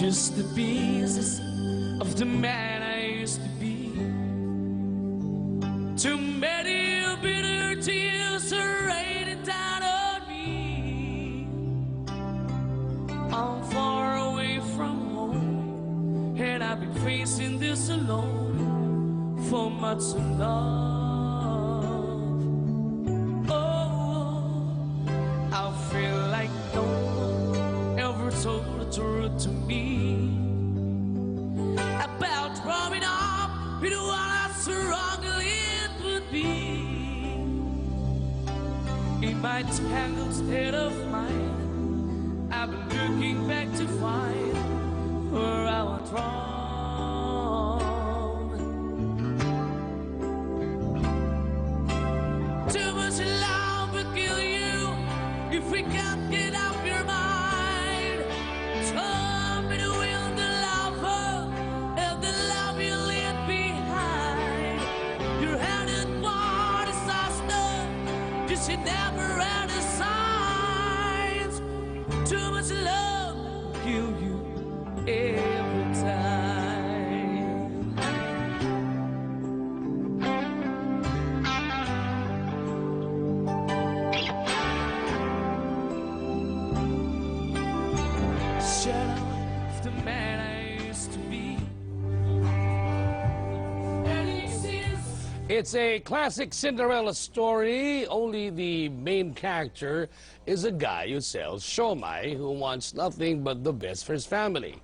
just the pieces of the man I used to be. Too many bitter tears are raining down on me. I'm far away from home, and I've been facing this alone for much too long. Oh, I feel like no one ever told the truth to me about growing up in what I struggle it would be. In my tangled state of mind, I've been looking back to find where I went wrong. Too much love will kill you if we can't get out your mind. Tell me the will, the lover, and the love you leave behind. You're headed for disaster, just you never had the signs. Too much love will kill you every time. Shadow of the man I used to be. It's a classic Cinderella story. Only the main character is a guy who sells siomai who wants nothing but the best for his family.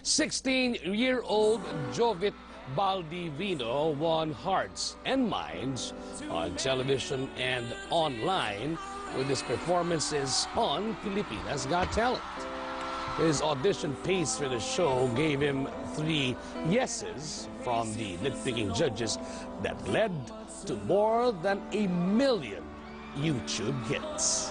16-year-old Jovit Baldivino won hearts and minds on television and online with his performances on Pilipinas Got Talent. His audition pace for the show gave him 3 yeses from the nitpicking judges that led to more than 1 million YouTube hits.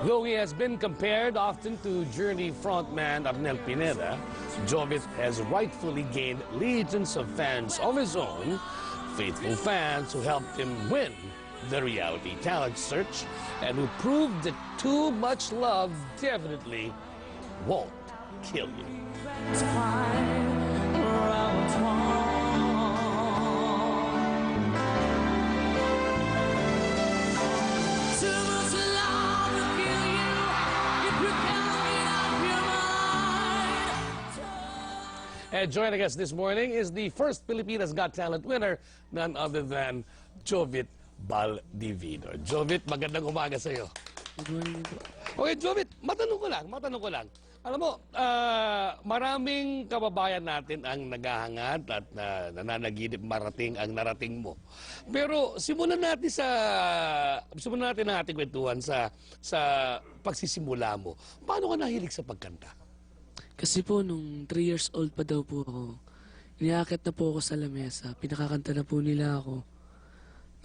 Though he has been compared often to Journey frontman Arnel Pineda, Jovit has rightfully gained legions of fans of his own, faithful fans who helped him win the reality talent search and who proved that too much love definitely won't kill you. To find where I was wrong. Too much love will kill you if you can't get out your mind. And joining us this morning is the first Pilipinas Got Talent winner, none other than Jovit Baldivino. Jovit, magandang umaga sa iyo. Good morning po. Okay, Jovit, matanong ko lang. Alam mo, maraming kababayan natin ang naghahangad at nananaginip marating ang narating mo. Pero simulan natin ang ating kwentuhan sa pagsisimula mo. Paano ka nahilig sa pagkanta? Kasi po, nung 3 years old pa daw po ako, iniakit na po ako sa lamesa. Pinakakanta na po nila ako.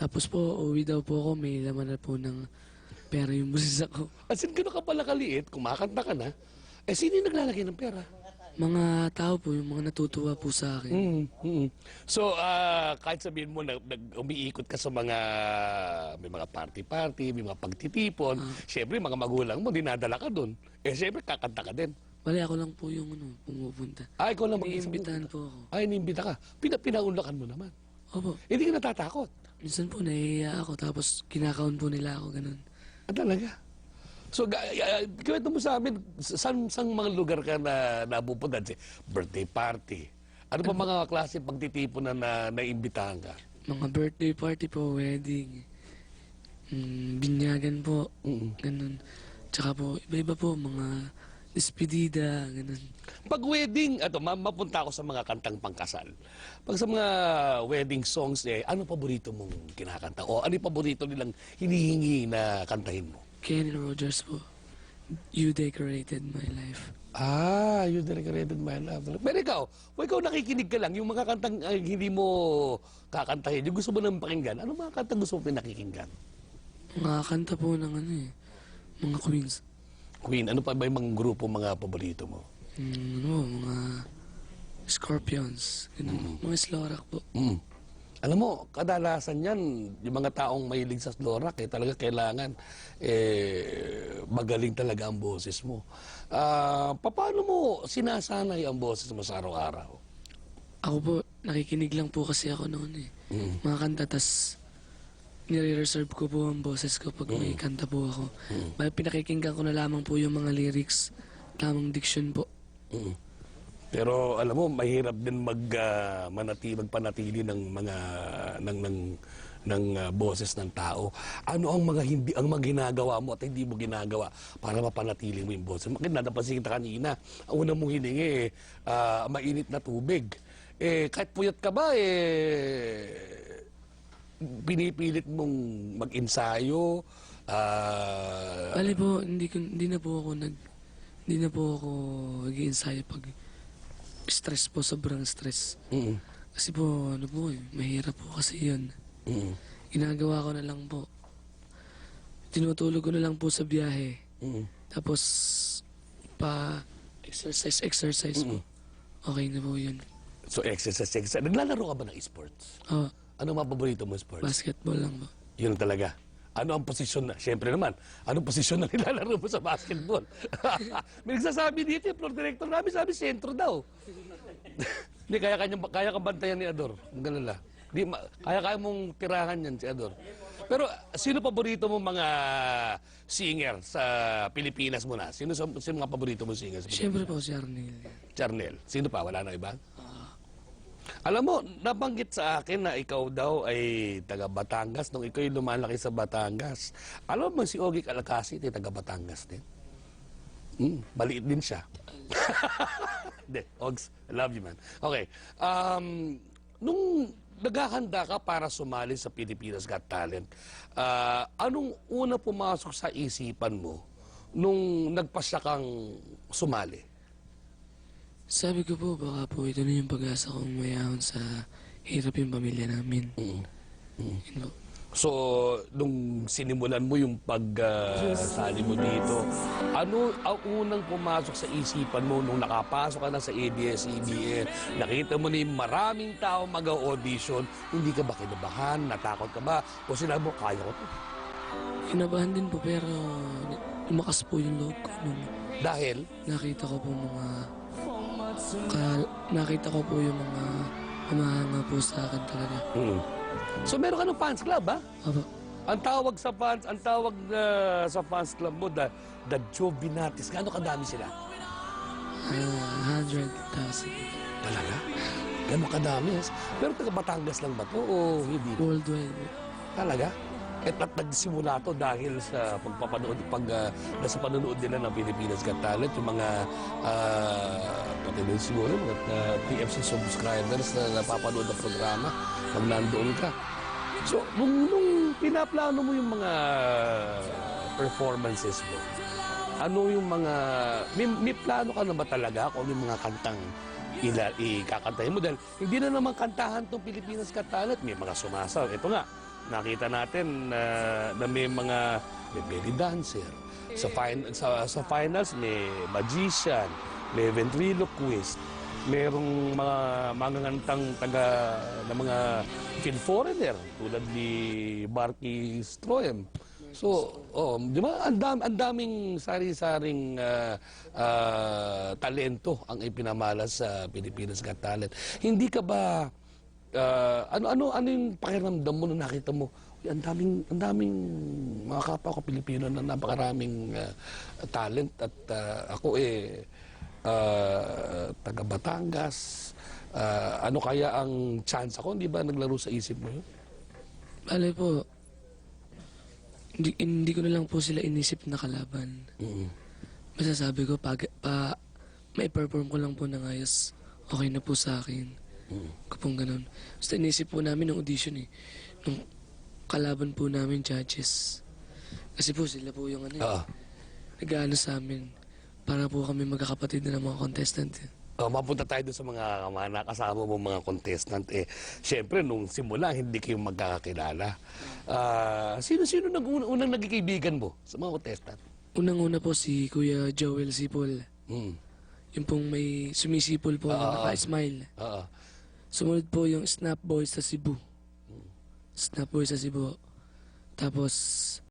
Tapos po, uwi daw po ako, may laman na po ng pera yung busis ako. As in, gano'n ka pala kaliit, kumakanta ka na, sino yung naglalagay ng pera? Mga tao po, yung mga natutuwa po sa akin. So, kahit sabihin mo na umiikot ka sa may mga party-party, may mga pagtitipon, syempre, mga magulang mo, dinadala ka doon. Syempre, kakanta ka din. Bali, ako lang po yung pumupunta. Ikaw lang Iniimbitahan po ako. iniimbita ka. Pinaunlakan mo naman. Opo. Hindi ka natatakot. Minsan po, nahihiya ako, tapos kinakaon po nila ako, ganun. Talaga? So, kwento mo sa amin, saan mga lugar ka na napupunta? Birthday party. Ano pa mga klase pagtitipon na naimbitahan ka? Mga birthday party po, wedding, binyagan po, ganun. Tsaka po, iba-iba po, mga despedida, ganun. Pag wedding, mapunta ako sa mga kantang pangkasal. Pag sa mga wedding songs, ano paborito mong kinakanta? O ano yung paborito nilang hinihingi na kantahin mo? Kenny Rogers po, You Decorated My Life. You decorated my love. Pero ikaw nakikinig ka lang, yung mga kantang hindi mo kakantahin, yung gusto mo nang pakinggan, ano mga kantang gusto mo pinakikinggan? Mga kanta po ng mga Queens. Queen, ano pa ba yung mga grupo, mga paborito mo? Mga Scorpions, ganun. Mga slow rock po. Alam mo, kadalasan yan, yung mga taong mahilig sa slorak, talaga kailangan magaling talaga ang boses mo. Paano mo sinasanay ang boses mo sa araw-araw? Ako po, nakikinig lang po kasi ako noon eh. Mga kanta, tas nire-reserve ko po ang boses ko pag may kanta po ako. Pinakikinggan ko na lamang po yung mga lyrics, tamang diction po. Pero alam mo, mahirap din magpanatili ng mga boses ng tao. Ano ang mga ginagawa mo at hindi mo ginagawa para mapanatili mo yung boses? Napansin kita kanina, ang una mong hiningi mainit na tubig. Kahit puyat ka ba pinipilit mong mag-ensayo? Bali po, hindi na po ako nag-i-ensayo pag stress po, sobrang stress. Kasi po, mahirap po kasi yun. Ginagawa ko na lang po. Tinutulog ko na lang po sa biyahe. Tapos, exercise po. Okay na po yun. So, exercise. Naglalaro ka ba ng sports? Ano mga paborito mo sports? Basketball lang po. Yun talaga. Ano ang posisyon na? Siyempre naman, anong posisyon na nilalaro mo sa basketball? May nagsasabi dito, yung floor director namin, sabi sentro daw. Hindi, kaya ka bantayan ni Ador. Ang ganun lang. Kaya mong tirahan yan si Ador. Pero sino paborito mo mga singer sa Pilipinas mo na? Sino mga paborito mo singer sa Pilipinas? Siyempre po si Arnel. Charnel. Sino pa? Wala na iba? Alam mo, nabanggit sa akin na ikaw daw ay taga Batangas nung ikaw lumalaki sa Batangas. Alam mo si Ogie Calacasi, taga Batangas din. Maliit din siya. Hindi, Ogs, I love you, man. Okay. Nung naghahanda ka para sumali sa Pilipinas Got Talent, anong una pumasok sa isipan mo nung nagpasya kang sumali? Sabi ko po, baka po ito na yung pag-asa kong mayahon sa hirap yung pamilya namin. Yun po. So, nung sinimulan mo yung pagsali mo dito, ano ang unang pumasok sa isipan mo nung nakapasok ka na sa ABS-CBN? Nakita mo na yung maraming tao mag-audition, hindi ka ba kinabahan? Natakot ka ba? O sinabi mo, kaya ko to? Kinabahan din po, pero lumakas po yung loob ko nung Dahil? nakita ko po yung mga humahanga po sa akin talaga. So, meron ka ng fans club, ha? Opo. Ang tawag sa fans club mo, the Jovinatis. Gaano kadami sila? 100,000. Talaga? Gaano kadami? Pero taga Batangas lang ba to o hindi? Worldwide po. Talaga? At nagsimula to dahil sa sa panonood nila ng Pilipinas Got Talent, yung mga pati din siguro, mga TFC subscribers na napapanood ng programa pag nandoon ka. So, nung pinaplano mo yung mga performances mo, ano yung mga, may plano ka na ba talaga kung ano yung mga kantang ikakantahin mo? Dahil hindi na naman kantahan tong Pilipinas Got Talent, may mga sumasaw. Ito nga, nakita natin na may belly dancer. Sa finals, may magician, may ventriloquist, merong mga ngantang na mga film foreigner tulad ni Barky Stroem. So, di ba? Ang daming sari-saring talento ang ipinamalas sa Pilipinas Got Talent. Hindi ka ba ano yung pakiramdam mo nung nakita mo? Ang daming mga kapwa ko Pilipino na napakaraming talent at ako taga Batangas. Ano kaya ang chance ako? Hindi ba naglaro sa isip mo yun? Bale po, hindi ko na lang po sila inisip na kalaban. Basta sabi ko, may perform ko lang po ng ayos, okay na po sa akin. Kapag ganun. Basta inisip po namin ng audition nung kalaban po namin judges. Kasi po sila po yung nag-aano sa amin para po kami magkakapatid na ng mga contestant. Mapunta tayo doon sa mga nakasama mo mga contestant. Siyempre, nung simula, hindi kayo magkakakilala. Sino unang nagkikaibigan mo sa mga contestant? Unang-una po si Kuya Joel Sipol. Yung pong may sumisipol po na naka-smile. Sumunod po yung Snap Boys sa Cebu. na po sa Cebu. Tapos,